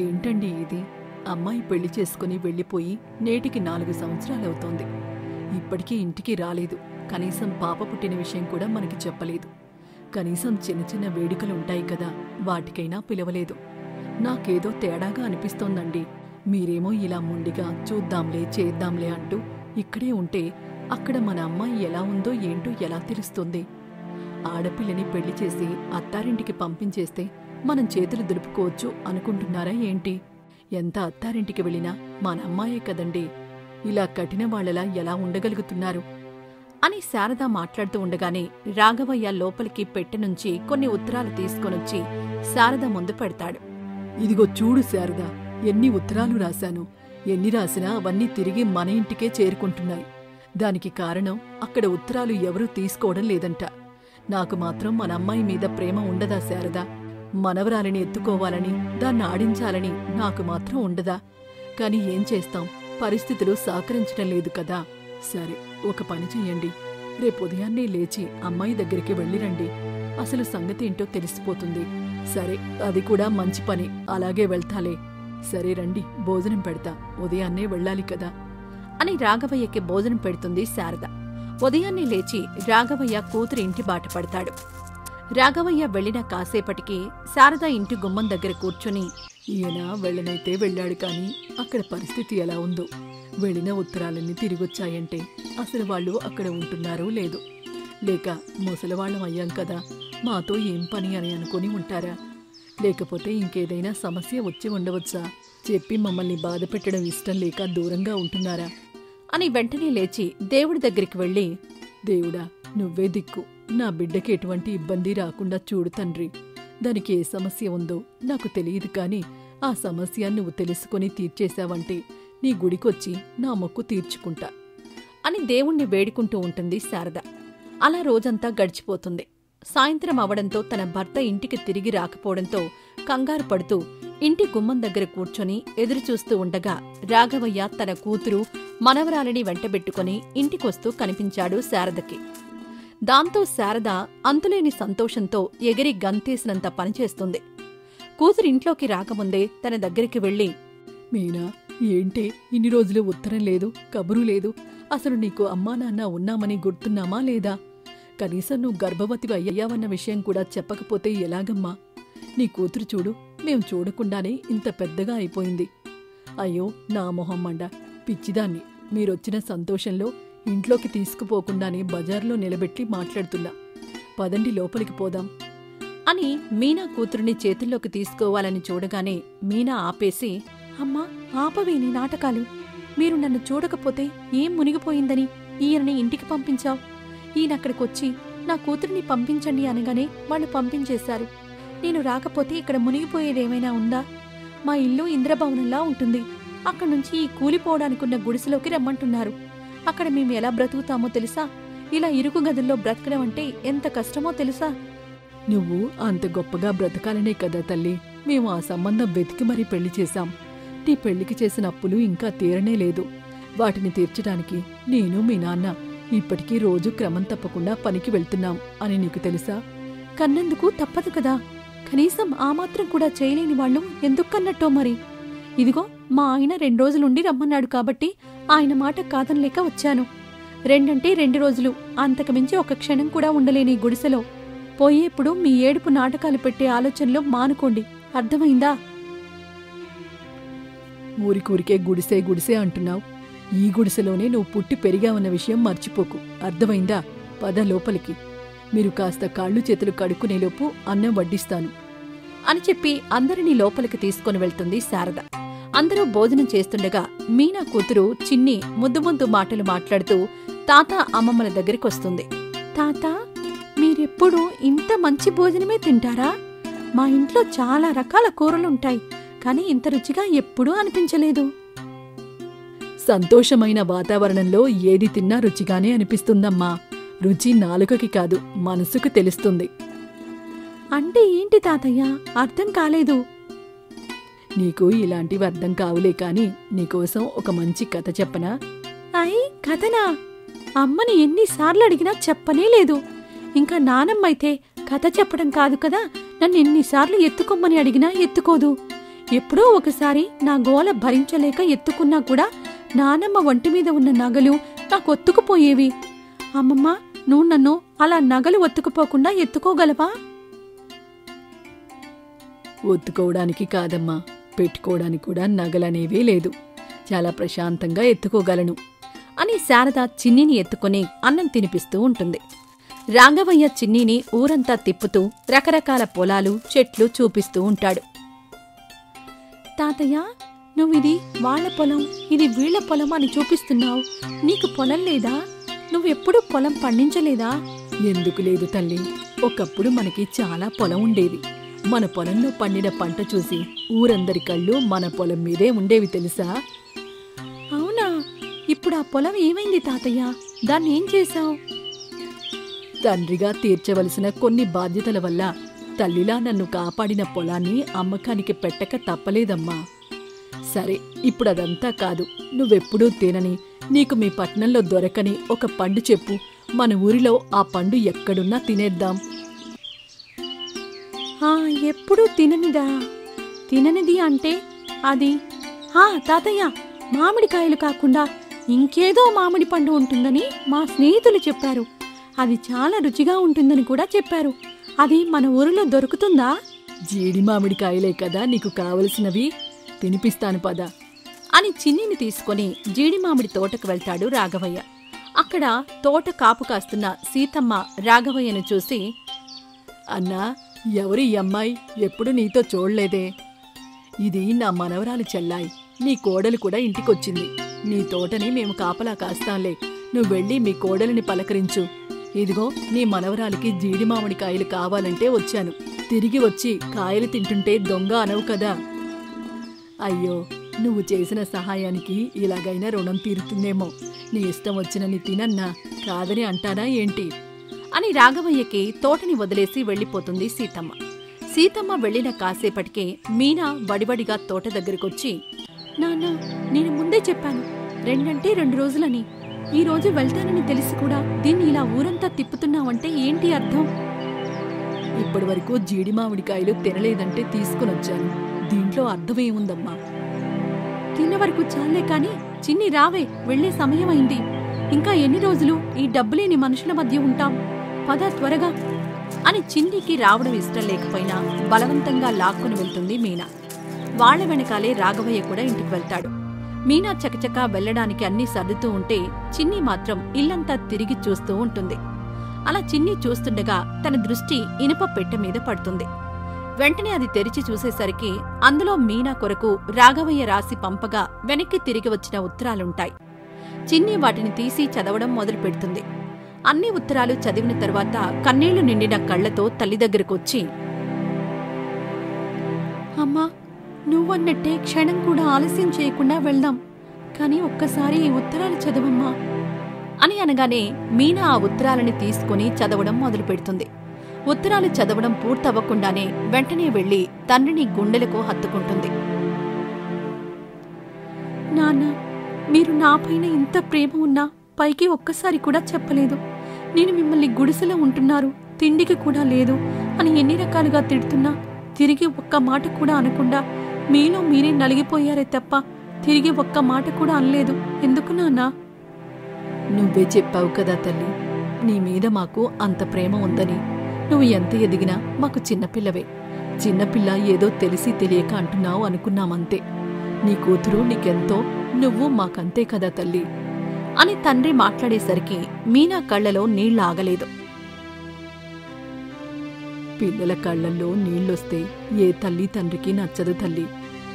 ఏంటండి ఇది? అమ్మాయి పెళ్లి చేసుకుని వెళ్ళిపోయి నేటికి 4 సంవత్సరాలవుతోంది. ఇప్పటికీ ఇంటికి రాలేదు. కనీసం పాప పుట్టిన విషయం కూడా మనకి చెప్పలేదు. కనీసం చిన్న చిన్న వేడుకలుంటాయి కదా, వాటికైనా పిలవలేదు. నాకేదో తేడాగా అనిపిస్తోందండి. మీరేమో ఇలా మొండిగా చూద్దాంలే చేద్దాంలే అంటూ ఇక్కడే ఉంటే అక్కడ మన అమ్మాయి ఎలా ఉందో ఏంటో ఎలా తెలుస్తుంది? ఆడపిల్లని పెళ్లి చేసి అత్తారింటికి పంపించేస్తే మనం చేతులు దులుపుకోవచ్చు అనుకుంటున్నారా ఏంటి? ఎంత అత్తారింటికి వెళ్ళినా మన అమ్మాయే కదండి. ఇలా కఠిన వాళ్లలా ఎలా ఉండగలుగుతున్నారు అని శారద మాట్లాడుతూ ఉండగానే రాఘవయ్య లోపలికి పెట్టె నుంచి కొన్ని ఉత్తరాలు తీసుకొనొచ్చి శారద ముందు పెడతాడు. ఇదిగో చూడు శారద, ఎన్ని ఉత్తరాలు రాశాను. ఎన్ని రాసినా అవన్నీ తిరిగి మన ఇంటికే చేరుకుంటున్నాయి. దానికి కారణం అక్కడ ఉత్తరాలు ఎవరూ తీసుకోవడం లేదంట. నాకు మాత్రం మన అమ్మాయి మీద ప్రేమ ఉండదా శారద? మనవరాలిని ఎత్తుకోవాలని, దాన్ని ఆడించాలని నాకు మాత్రం ఉండదా? కాని ఏం చేస్తాం, పరిస్థితులు సహకరించడం లేదు కదా. సరే, ఒక పని చెయ్యండి. రేపు ఉదయాన్నే లేచి అమ్మాయి దగ్గరికి వెళ్ళిరండి. అసలు సంగతేంటో తెలిసిపోతుంది. సరే, అది కూడా మంచి పని. అలాగే వెళ్తాలే. సరే రండి, భోజనం పెడతా. ఉదయాన్నే వెళ్ళాలి కదా అని రాఘవయ్యకి భోజనం పెడుతుంది శారద. ఉదయాన్నే లేచి రాఘవయ్య కూతురి ఇంటి బాట పడతాడు. రాఘవయ్య వెళ్లిన కాసేపటికి శారద ఇంటి గుమ్మం దగ్గర కూర్చుని, ఈయన వెళ్ళనైతే వెళ్ళాడు కాని అక్కడ పరిస్థితి ఎలా ఉందో. వెళ్ళిన ఉత్తరాలన్నీ తిరిగొచ్చాయంటే అసలు వాళ్ళు అక్కడ ఉంటున్నారో లేదు. లేక ముసలివాళ్ళం అయ్యాం కదా, మాతో ఏం పని అని అనుకుని ఉంటారా? లేకపోతే ఇంకేదైనా సమస్య వచ్చి ఉండవచ్చా? చెప్పి మమ్మల్ని బాధ పెట్టడం ఇష్టం లేక దూరంగా ఉంటున్నారా అని వెంటనే లేచి దేవుడి దగ్గరికి వెళ్ళి, దేవుడా, నువ్వే దిక్కు. నా బిడ్డకి ఎటువంటి ఇబ్బంది రాకుండా చూడు తండ్రి. దానికి ఏ సమస్య ఉందో నాకు తెలియదు కాని ఆ సమస్య నువ్వు తెలుసుకుని తీర్చేశావంటే నీ గుడికొచ్చి నా మొక్కు తీర్చుకుంటా అని దేవుణ్ణి వేడుకుంటూ ఉంటుంది శారద. అలా రోజంతా గడిచిపోతుంది. సాయంత్రం అవడంతో తన భర్త ఇంటికి తిరిగి రాకపోవడంతో కంగారు పడుతూ ఇంటి గుమ్మం దగ్గర కూర్చొని ఎదురుచూస్తూ ఉండగా రాఘవయ్య తన కూతురు మనవరాలిని వెంటబెట్టుకుని ఇంటికొస్తూ కనిపించాడు శారదకి. దాంతో శారద అంతులేని సంతోషంతో ఎగిరి గంతేసినంత పనిచేస్తుంది. కూతురు ఇంట్లోకి రాకముందే తన దగ్గరికి వెళ్ళి, మీనా, ఏంటే ఇన్ని రోజులు ఉత్తరం లేదు, కబురు లేదు. అసలు నీకు అమ్మా నాన్న ఉన్నామని గుర్తున్నామా లేదా? కనీసం నువ్వు గర్భవతివి అయ్యావన్న విషయం కూడా చెప్పకపోతే ఎలాగమ్మా? నీ కూతురు చూడు, మేం చూడకుండానే ఇంత పెద్దగా అయిపోయింది. అయ్యో నా మొహం మండ, పిచ్చిదాన్ని. మీరొచ్చిన సంతోషంలో ఇంట్లోకి తీసుకుపోకుండానే బజార్లో నిలబెట్టి మాట్లాడుతున్నా. పదండి, లోపలికి పోదాం అని మీనా కూతురుని చేతుల్లోకి తీసుకోవాలని చూడగానే మీనా ఆపేసి, అమ్మా, ఆపవేని నాటకాలు. మీరు నన్ను చూడకపోతే ఏం మునిగిపోయిందని ఈయనని ఇంటికి పంపించావు. ఈయనక్కడికొచ్చి నా కూతురిని పంపించండి అనగానే వాళ్ళు పంపించేశారు. నేను రాకపోతే ఇక్కడ మునిగిపోయేదేమైనా ఉందా? మా ఇల్లు ఇంద్రభవనంలా ఉంటుంది. అక్కడ్నుంచి ఈ కూలిపోవడానికున్న గుడిసెలోకి రమ్మంటున్నారు. అక్కడ మేము ఎలా బ్రతుకుతామో తెలుసా? ఇలా ఇరుకు గదుల్లో బ్రతకడం అంటే ఎంత కష్టమో తెలుసా? నువ్వు అంత గొప్పగా బ్రతకాలనే కదా తల్లి మేము ఆ సంబంధం వెతికి మరీ పెళ్లి చేశాం. నీ పెళ్లికి చేసిన అప్పులు ఇంకా తీరనే లేదు. వాటిని తీర్చడానికి నేను మీ నాన్న ఇప్పటికీ రోజు క్రమం తప్పకుండా పనికి వెళ్తున్నాం అని నీకు తెలుసా? కన్నందుకు తప్పదు కదా. కనీసం ఆ మాత్రం కూడా చేయలేని వాళ్ళు ఎందుకు కన్నట్టో మరి. ఇదిగో మా ఆయన 2 రోజులుండి రమ్మన్నాడు కాబట్టి ఆయన మాట కాదనలేక వచ్చాను. 2 అంటే 2 రోజులు, అంతకుమించి ఒక క్షణం కూడా ఉండలేని గుడిసెలో. పోయేప్పుడు మీ ఏడుపు నాటకాలు పెట్టే ఆలోచనలో మానుకోండి, అర్థమైందా? ఊరికూరికే గుడిసే గుడిసే అంటున్నావు. ఈ గుడిసెలోనే నువ్వు పుట్టి పెరిగావన్న విషయం మర్చిపోకు, అర్థమైందా? పద లోపలికి. మీరు కాస్త కాళ్ళు చేతులు కడుక్కునేలోపు అన్నం వడ్డిస్తాను అని చెప్పి అందరినీ లోపలికి తీసుకుని వెళ్తుంది శారద. అందరూ భోజనం చేస్తుండగా మీనా కూతురు చిన్ని ముద్దు ముద్దు మాటలు మాట్లాడుతూ తాత అమ్మమ్మల దగ్గరికొస్తుంది. తాత, మీరెప్పుడూ ఇంత మంచి భోజనమే తింటారా? మా ఇంట్లో చాలా రకాల కూరలుంటాయి, కాని ఇంత రుచిగా ఎప్పుడూ అనిపించలేదు. సంతోషమైన వాతావరణంలో ఏది తిన్నా రుచిగానే అనిపిస్తుందమ్మా. రుచి నాలుకకి కాదు, మనసుకు తెలుస్తుంది. అంటే ఏంటి తాతయ్య? అర్థం కాలేదు. నీకు ఇలాంటివి అర్థం కావులే కాని నీకోసం ఒక మంచి కథ చెప్పనా? అయ్, కథనా? అమ్మని ఎన్నిసార్లు అడిగినా చెప్పనే లేదు. ఇంకా నానమ్మైతే కథ చెప్పడం కాదు కదా, నన్ను ఎన్నిసార్లు ఎత్తుకోమ్మని అడిగినా ఎత్తుకోదు. ఎప్పుడో ఒకసారి నా గోల భరించలేక ఎత్తుకున్నా కూడా నానమ్మ ఒంటి మీద ఉన్న నగలు నాకు ఒత్తుకుపోయేవి. అమ్మమ్మ, నువ్వు నన్ను అలా నగలు ఒత్తుకుపోకుండా ఎత్తుకోగలవా? ఒత్తుకోవడానికి కాదమ్మా, పెట్టుకోవడానికి కూడా నగలనేవే లేదు. చాలా ప్రశాంతంగా ఎత్తుకోగలను అని శారద చిన్నిని ఎత్తుకుని అన్నం తినిపిస్తూ ఉంటుంది. రాఘవయ్య చిన్నిని ఊరంతా తిప్పుతూ రకరకాల పొలాలు, చెట్లు చూపిస్తూ ఉంటాడు. తాతయ్య, నువ్విది వాళ్ల పొలం, ఇది వీళ్ల పొలం అని చూపిస్తున్నావు. నీకు పొలం లేదా? నువ్వెప్పుడూ పొలం పండించలేదా? ఎందుకు లేదు తల్లి, ఒకప్పుడు మనకి చాలా పొలం ఉండేది. మన పొలంలో పండిన పంట చూసి ఊరందరి కళ్ళు మన పొలం మీదే ఉండేవి తెలుసా? అవునా? ఇప్పుడు ఆ పొలం ఏమైంది తాతయ్య? దాన్ని ఏం చేశావు? తండ్రిగా తీర్చవలసిన కొన్ని బాధ్యతల వల్ల తల్లిలా నన్ను కాపాడిన పొలాన్ని అమ్మకానికి పెట్టక తప్పలేదమ్మా. సరే, ఇప్పుడదంతా కాదు. నువ్వెప్పుడూ తినని, నీకు మీ పట్నంలో దొరకని ఒక పండు చెప్పు. మన ఊరిలో ఆ పండు ఎక్కడున్నా తినేద్దాం. ఎప్పుడూ తిననిదా? తిననిది అంటే అది తాతయ్య, మామిడికాయలు కాకుండా ఇంకేదో మామిడి పండు ఉంటుందని మా స్నేహితులు చెప్పారు. అది చాలా రుచిగా ఉంటుందని కూడా చెప్పారు. అది మన ఊరిలో దొరుకుతుందా? జీడి మామిడికాయలే కదా నీకు కావలసినవి, తినిపిస్తాను పద అని చిన్నిని తీసుకుని జీడి మామిడి తోటకు వెళ్తాడు రాఘవయ్య. అక్కడ తోట కాపు కాస్తున్న సీతమ్మ రాఘవయ్యను చూసి, అన్నా, ఎవరి ఈ అమ్మాయి? ఎప్పుడు నీతో చూడలేదే. ఇది నా మనవరాలు చెల్లాయి. నీ కోడలు కూడా ఇంటికొచ్చింది. నీ తోటని మేము కాపలా కాస్తాంలే. నువ్వు వెళ్ళి మీ కోడలిని పలకరించు. ఇదిగో, నీ మనవరాలికి జీడి మామిడికాయలు కావాలంటే వచ్చాను. తిరిగి వచ్చి కాయలు తింటుంటే దొంగ అనవు కదా. అయ్యో, నువ్వు చేసిన సహాయానికి ఇలాగైనా రుణం తీరుతుందేమో. నీ ఇష్టం వచ్చినని తినన్నా, కాదని అంటానా ఏంటి? అని రాఘవయ్యకి తోటని వదిలేసి వెళ్ళిపోతుంది సీతమ్మ. సీతమ్మ వెళ్లిన కాసేపటికే మీనా వడివడిగా తోట దగ్గరకొచ్చి, నాన్న, నేను ముందే చెప్పాను 2 రోజులని. ఈ రోజు వెళ్తానని తెలిసి కూడా దీన్ని ఇలా ఊరంతా తిప్పుతున్నావంటే ఏంటి అర్థం? ఇప్పటి వరకు జీడి మామిడికాయలు తినలేదంటే తీసుకునొచ్చాను. దీంట్లో అర్థమేముందమ్మా? తిన్న వరకు చాలే కాని చిన్ని రావే, వెళ్లే సమయం అయింది. ఇంకా ఎన్ని రోజులు ఈ డబ్బులేని మనుషుల మధ్య ఉంటాం? పద త్వరగా అని చిన్నికి రావడం ఇష్టం లేకపోయినా బలవంతంగా లాక్కుని వెళ్తుంది మీనా. వాళ్ల వెనకాలే రాఘవయ్య కూడా ఇంటికి వెళ్తాడు. మీనా చకచకా వెళ్లడానికి అన్నీ సర్దుతూ ఉంటే చిన్ని మాత్రం ఇల్లంతా తిరిగి చూస్తూ ఉంటుంది. అలా చిన్ని చూస్తుండగా తన దృష్టి ఇనుప పెట్టె మీద పడుతుంది. వెంటనే అది తెరిచి చూసేసరికి అందులో మీనా కొరకు రాఘవయ్య రాసి పంపగా వెనక్కి తిరిగి వచ్చిన ఉత్తరాలుంటాయి. చిన్ని వాటిని తీసి చదవడం మొదలు పెడుతుంది. అన్ని ఉత్తరాలు చదివిన తరువాత కన్నీళ్లు నిండిన కళ్లతో తల్లి దగ్గరకొచ్చి, అమ్మా, నువ్వన్నట్టే క్షణం కూడా ఆలస్యం చేయకుండా వెళ్దాం. కాని ఒక్కసారి ఈ ఉత్తరాలు చదవమ్మా అని అనగానే మీనా ఆ ఉత్తరాలని తీసుకుని చదవడం మొదలు పెడుతుంది. ఉత్తరాలు చదవడం పూర్తవ్వకుండానే వెంటనే వెళ్లి తండ్రిని గుండెలకు హత్తుకుంటుంది. నాన్న, మీరు నాపైన ఇంత ప్రేమ ఉన్నా పైకి ఒక్కసారి కూడా చెప్పలేదు. నేను మిమ్మల్ని గుడిసెలో ఉంటున్నారు, తిండికి కూడా లేదు అని ఎన్ని రకాలుగా తిడుతున్నా తిరిగి ఒక్క మాట కూడా అనకుండా మీలో మీరే నలిగిపోయారే తప్ప తిరిగి ఒక్క మాట కూడా అనలేదు. ఎందుకు నాన్నా? నువ్వే చెప్పావు కదా తల్లి, నీ మీద మాకు అంత ప్రేమ ఉందని. నువ్వు ఎంత ఎదిగినా మాకు చిన్నపిల్లవే. చిన్నపిల్ల ఏదో తెలిసి తెలియక అంటున్నావు అనుకున్నామంతే. నీ కూతురు నీకెంతో, నువ్వు మాకంతే కదా తల్లి అని తండ్రి మాట్లాడేసరికి మీనా కళ్లలో నీళ్లు ఆగలేదు. పిల్లల కళ్లల్లో నీళ్లొస్తే ఏ తల్లి తండ్రికి నచ్చదు తల్లి.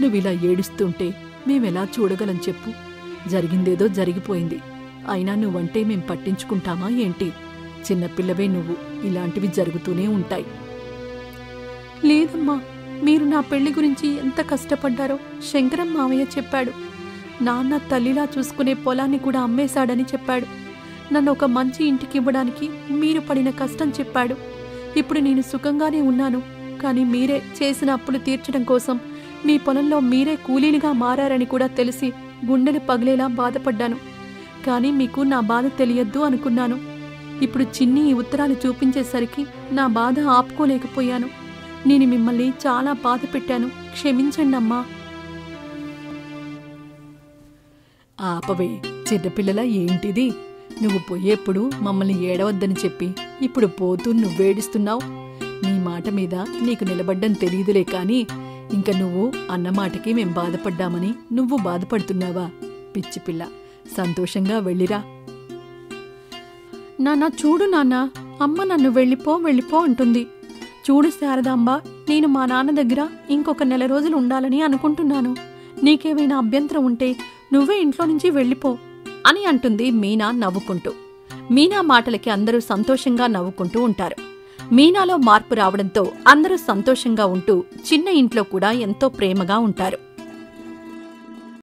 నువ్విలా ఏడుస్తుంటే మేమెలా చూడగలం చెప్పు? జరిగిందేదో జరిగిపోయింది. అయినా నువ్వంటే మేం పట్టించుకుంటామా ఏంటి? చిన్నపిల్లవే నువ్వు, ఇలాంటివి జరుగుతూనే ఉంటాయి. లేదమ్మా, మీరు నా పెళ్లి గురించి ఎంత కష్టపడ్డారో శంకరం మావయ్య చెప్పాడు. నాన్న తల్లిలా చూసుకునే పొలాన్ని కూడా అమ్మేశాడని చెప్పాడు. నన్ను ఒక మంచి ఇంటికి ఇవ్వడానికి మీరు పడిన కష్టం చెప్పాడు. ఇప్పుడు నేను సుఖంగానే ఉన్నాను. కానీ మీరే చేసిన అప్పులు తీర్చడం కోసం మీ పొలంలో మీరే కూలీలుగా మారారని కూడా తెలిసి గుండెలు పగిలేలా బాధపడ్డాను. కానీ మీకు నా బాధ తెలియద్దు అనుకున్నాను. ఇప్పుడు చిన్ని ఈ ఉత్తరాలు చూపించేసరికి నా బాధ ఆపుకోలేకపోయాను. నేను మిమ్మల్ని చాలా బాధ పెట్టాను, క్షమించండి అమ్మా. ఆపవే, చిన్నపిల్లలా ఏంటిది? నువ్వు పోయేప్పుడు మమ్మల్ని ఏడవద్దని చెప్పి ఇప్పుడు పోతూ నువ్వేడుస్తున్నావు. నీ మాట మీద నీకు నిలబడ్డం తెలీదులే కాని ఇంక నువ్వు అన్నమాటకి మేం బాధపడ్డామని నువ్వు బాధపడుతున్నావా? పిచ్చిపిల్ల, సంతోషంగా వెళ్ళిరా. నాన్న చూడు నాన్న, అమ్మ నన్ను వెళ్ళిపో అంటుంది. చూడు శారదాంబ, నేను మా నాన్న దగ్గర ఇంకొక 1 నెల రోజులు ఉండాలని అనుకుంటున్నాను. నీకేమైనా అభ్యంతరం ఉంటే నువ్వే ఇంట్లో నుంచి వెళ్ళిపో అని అంటుంది మీనా నవ్వుకుంటూ. మీనా మాటలకి అందరూ సంతోషంగా నవ్వుకుంటూ ఉంటారు. మీనాలో మార్పు రావడంతో అందరూ సంతోషంగా ఉంటూ చిన్న ఇంట్లో కూడా ఎంతో ప్రేమగా ఉంటారు.